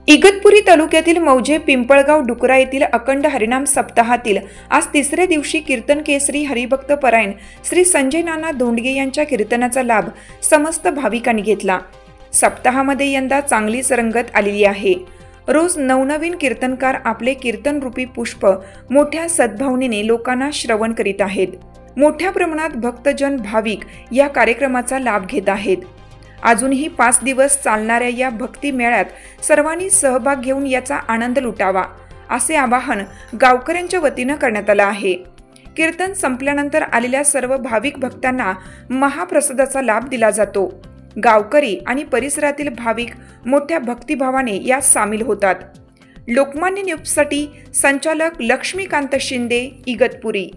इगतपुरी तालुक्यातील मौजे पिंपळगाव डुकरा येथील अखंड हरिनाम सप्ताहातील आज तिसऱ्या दिवशी कीर्तन केसरी हरिभक्त परायण श्री संजय नाना धोंडगे यांच्या कीर्तनाचा लाभ समस्त भाविकांनी घेतला। सप्ताहामध्ये यंदा चांगलीच रंगत आलेली आहे। रोज नवनवीन कीर्तनकार आपले कीर्तन रूपी पुष्प मोठ्या सद्भावनेने लोकांना श्रवण करीत आहेत। मोठ्या प्रमाणात भक्तजन भाविक या कार्यक्रमाचा लाभ घेत आहेत। अजूनही 5 दिवस चालणाऱ्या या भक्ती मेळ्यात सर्वांनी सहभाग घेऊन याचा आनंद लुटावा असे आवाहन गावकऱ्यांच्या वतीने करण्यात आले आहे। कीर्तन संपल्यानंतर आलेल्या सर्व भाविक भक्तांना महाप्रसादाचा लाभ दिला जातो। गावकरी आणि परिसरातील भाविक मोठ्या भक्तिभावाने यात सामील होतात। लोकमान्य न्यूजसाठी संचालक लक्ष्मीकांत शिंदे, इगतपुरी।